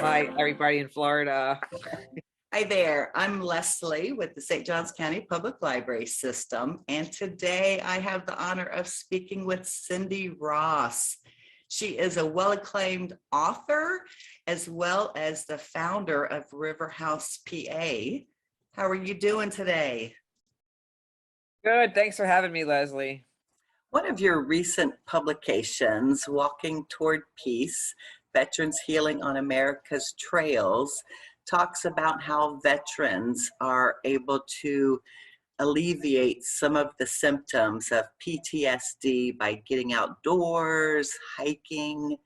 Hi, everybody in Florida. Hi there, I'm Leslie with the St. Johns County Public Library System, and today I have the honor of speaking with Cindy Ross. She is a well-acclaimed author as well as the founder of River House, PA. How are you doing today? Good. Thanks for having me, Leslie. One of your recent publications, Walking Toward Peace, Veterans Healing on America's Trails, talks about how veterans are able to alleviate some of the symptoms of PTSD by getting outdoors, hiking.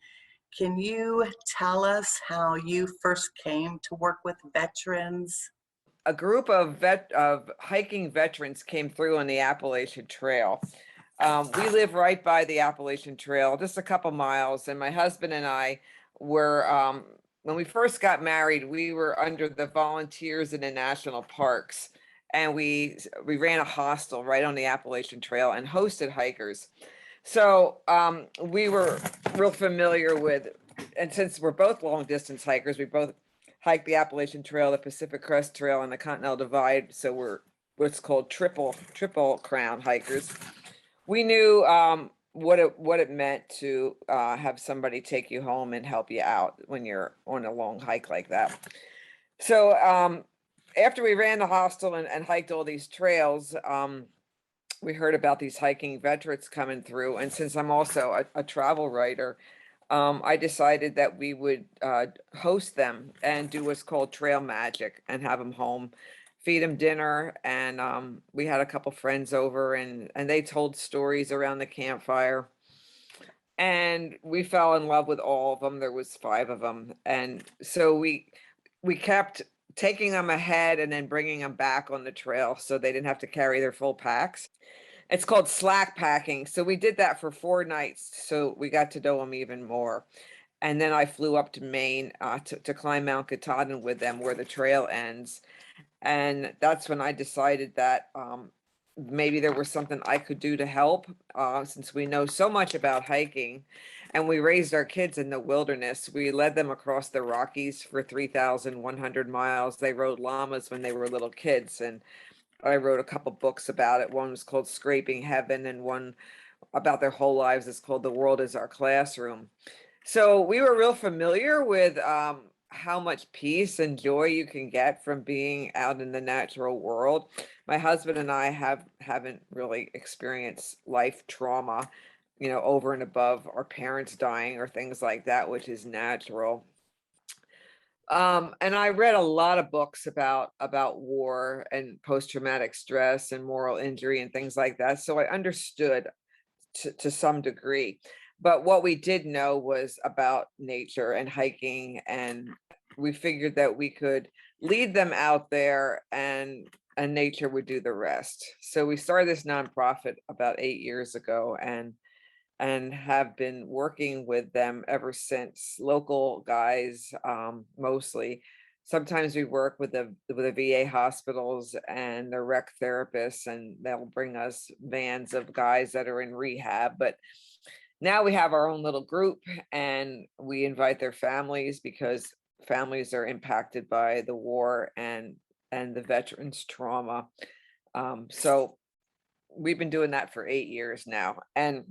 Can you tell us how you first came to work with veterans? A group of hiking veterans came through on the Appalachian Trail. We live right by the Appalachian Trail, just a couple miles, and my husband and I were, when we first got married, we were under the volunteers in the national parks, and we ran a hostel right on the Appalachian Trail and hosted hikers. So we were real familiar with, and since we're both long distance hikers, we both hike the Appalachian Trail, the Pacific Crest Trail, and the Continental Divide. So we're what's called triple crown hikers. We knew what it meant to have somebody take you home and help you out when you're on a long hike like that. So after we ran the hostel and hiked all these trails, we heard about these hiking veterans coming through. And since I'm also a travel writer, I decided that we would host them and do what's called trail magic and have them home, feed them dinner. And we had a couple friends over and they told stories around the campfire. And we fell in love with all of them. There was 5 of them. And so we kept taking them ahead and then bringing them back on the trail so they didn't have to carry their full packs. It's called slack packing. So we did that for 4 nights. So we got to know them even more. And then I flew up to Maine to climb Mount Katahdin with them where the trail ends. And that's when I decided that maybe there was something I could do to help since we know so much about hiking and we raised our kids in the wilderness. We led them across the Rockies for 3,100 miles. They rode llamas when they were little kids. And I wrote a couple books about it. One was called Scraping Heaven and one about their whole lives is called The World is Our Classroom. So we were real familiar with how much peace and joy you can get from being out in the natural world. My husband and I haven't really experienced life trauma, over and above our parents dying or things like that, which is natural. And I read a lot of books about war and post-traumatic stress and moral injury and things like that. So I understood to some degree. But what we did know was about nature and hiking, and we figured that we could lead them out there and nature would do the rest. So we started this nonprofit about 8 years ago and have been working with them ever since. Local guys, mostly. Sometimes we work with the VA hospitals and the rec therapists, and they'll bring us vans of guys that are in rehab. But now we have our own little group and we invite their families because families are impacted by the war and the veterans' trauma. So we've been doing that for 8 years now. And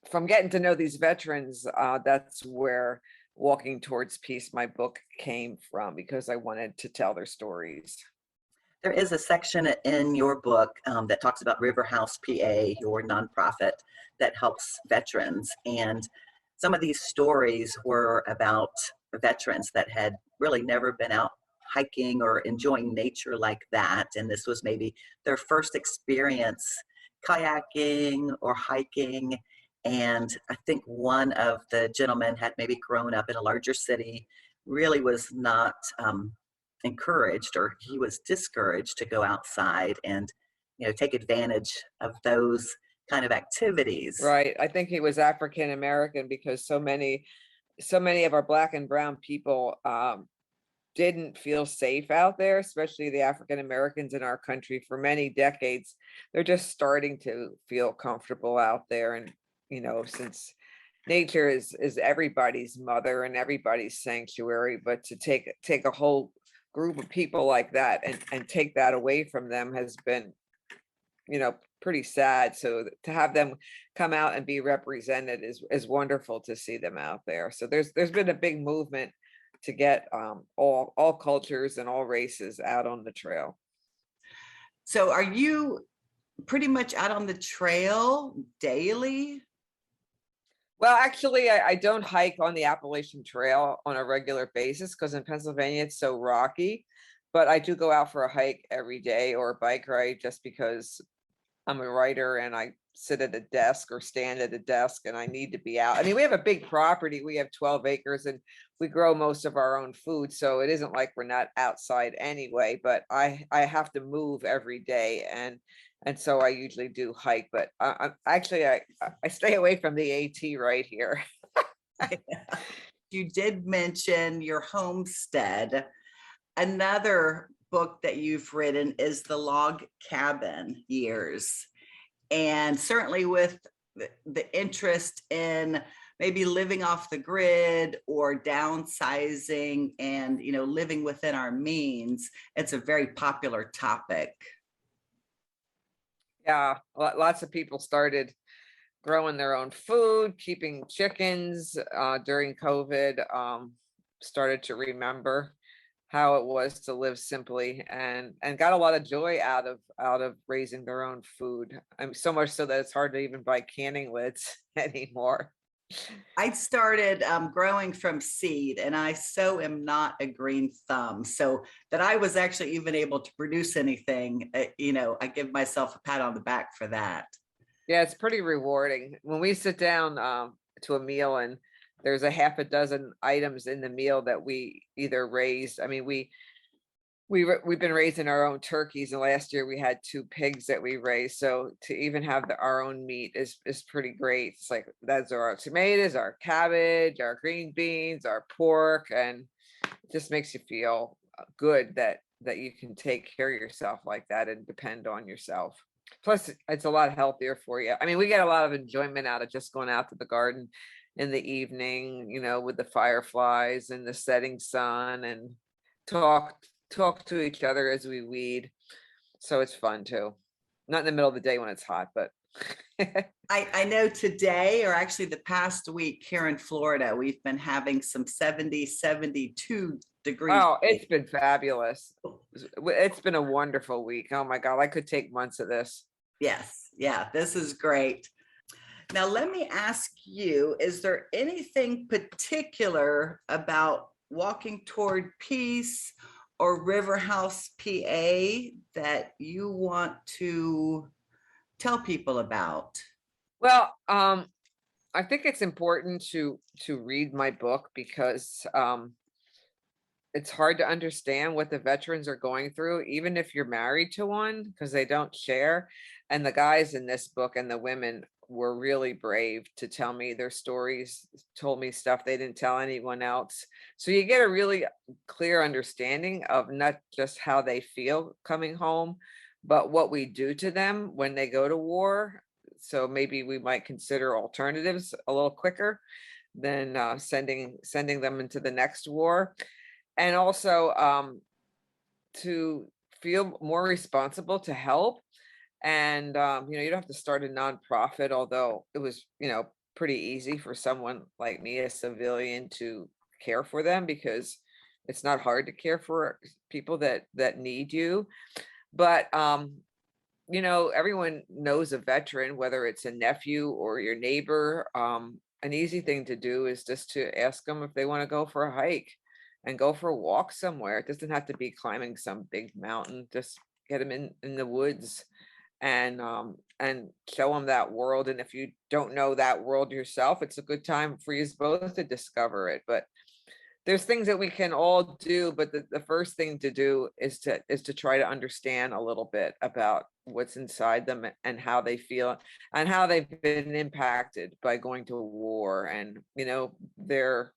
from getting to know these veterans, that's where Walking Towards Peace, my book, came from, because I wanted to tell their stories. There is a section in your book that talks about River House, PA, your nonprofit that helps veterans. And some of these stories were about veterans that had really never been out hiking or enjoying nature like that. And this was maybe their first experience kayaking or hiking. And I think one of the gentlemen had maybe grown up in a larger city, really was not encouraged, or he was discouraged to go outside and take advantage of those kind of activities. Right. I think he was African American because so many of our Black and brown people didn't feel safe out there, especially the African Americans in our country for many decades. They're just starting to feel comfortable out there. And since nature is everybody's mother and everybody's sanctuary, but to take a whole group of people like that and take that away from them has been, pretty sad. So to have them come out and be represented is wonderful to see them out there. So there's been a big movement to get all cultures and all races out on the trail. So are you pretty much out on the trail daily? Well, actually, I don't hike on the Appalachian Trail on a regular basis because in Pennsylvania it's so rocky. But I do go out for a hike every day or a bike ride just because I'm a writer and I sit at a desk or stand at a desk and I need to be out. I mean, we have a big property. We have 12 acres and we grow most of our own food. So it isn't like we're not outside anyway, but I have to move every day. And so I usually do hike, but I stay away from the AT right here. You did mention your homestead. Another book that you've written is The Log Cabin Years. And certainly with the interest in maybe living off the grid or downsizing and, living within our means, it's a very popular topic. Yeah, lots of people started growing their own food, keeping chickens during COVID, started to remember how it was to live simply and got a lot of joy out of raising their own food. I mean, so much so that it's hard to even buy canning lids anymore. I started growing from seed, and I so am not a green thumb. So that I was actually even able to produce anything, I give myself a pat on the back for that. Yeah, it's pretty rewarding when we sit down to a meal and there's a half a dozen items in the meal that we either raised. I mean, we've been raising our own turkeys, and last year we had 2 pigs that we raised. So to even have our own meat is pretty great. It's like that's our tomatoes, our cabbage, our green beans, our pork, and it just makes you feel good that you can take care of yourself like that and depend on yourself. Plus, it's a lot healthier for you. I mean, we get a lot of enjoyment out of just going out to the garden in the evening, with the fireflies and the setting sun and talk to each other as we weed. So it's fun too. Not in the middle of the day when it's hot, but I know today, or actually the past week here in Florida, we've been having some 70, 72 degrees. Oh, it's been fabulous. It's been a wonderful week. Oh my God, I could take months of this. Yes. Yeah, this is great. Now, let me ask you, is there anything particular about Walking Toward Peace or River House, PA that you want to tell people about? Well, I think it's important to read my book because it's hard to understand what the veterans are going through, even if you're married to one, because they don't share. And the guys in this book and the women were really brave to tell me their stories, told me stuff they didn't tell anyone else. So you get a really clear understanding of not just how they feel coming home, but what we do to them when they go to war. So maybe we might consider alternatives a little quicker than sending them into the next war. And also to feel more responsible to help. And, you don't have to start a nonprofit, although it was, pretty easy for someone like me, a civilian, to care for them because it's not hard to care for people that need you. But, everyone knows a veteran, whether it's a nephew or your neighbor. An easy thing to do is just to ask them if they want to go for a hike and go for a walk somewhere. It doesn't have to be climbing some big mountain. Just get them in the woods and show them that world. And if you don't know that world yourself, it's a good time for you both to discover it. But there's things that we can all do, but the first thing to do is to try to understand a little bit about what's inside them and how they feel and how they've been impacted by going to war. And they're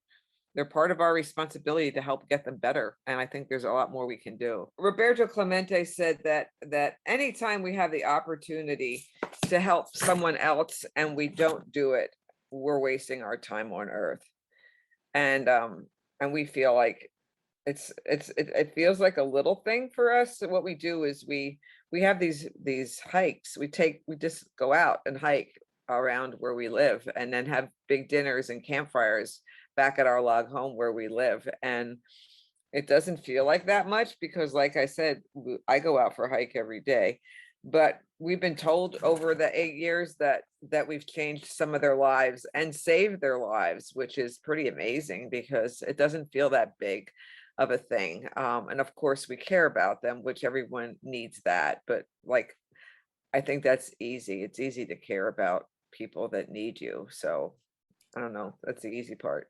part of our responsibility to help get them better. And I think there's a lot more we can do. Roberto Clemente said that anytime we have the opportunity to help someone else and we don't do it, we're wasting our time on Earth. And we feel like it feels like a little thing for us. So what we do is we have these hikes. We just go out and hike around where we live, and then have big dinners and campfires back at our log home where we live. And it doesn't feel like that much because, like I said, I go out for a hike every day. But we've been told over the 8 years that we've changed some of their lives and saved their lives, which is pretty amazing because it doesn't feel that big of a thing. And of course, we care about them, which everyone needs that. But like, I think that's easy. It's easy to care about people that need you. So I don't know. That's the easy part.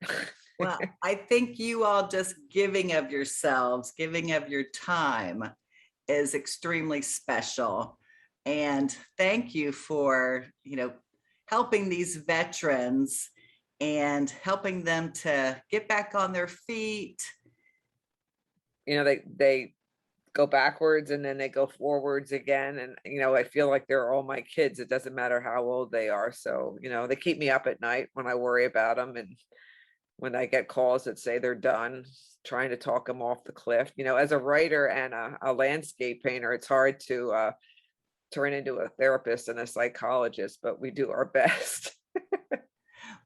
Well, I think you all just giving of yourselves, giving of your time is extremely special. And thank you for, helping these veterans and helping them to get back on their feet. They go backwards and then they go forwards again. And, I feel like they're all my kids. It doesn't matter how old they are. So, they keep me up at night when I worry about them. And when I get calls that say they're done, trying to talk them off the cliff. As a writer and a landscape painter, it's hard to turn into a therapist and a psychologist, but we do our best.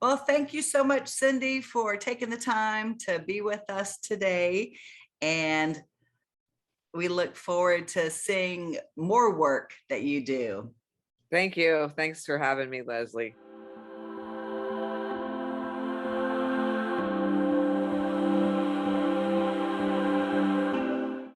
Well, thank you so much, Cindy, for taking the time to be with us today. And we look forward to seeing more work that you do. Thank you. Thanks for having me, Leslie.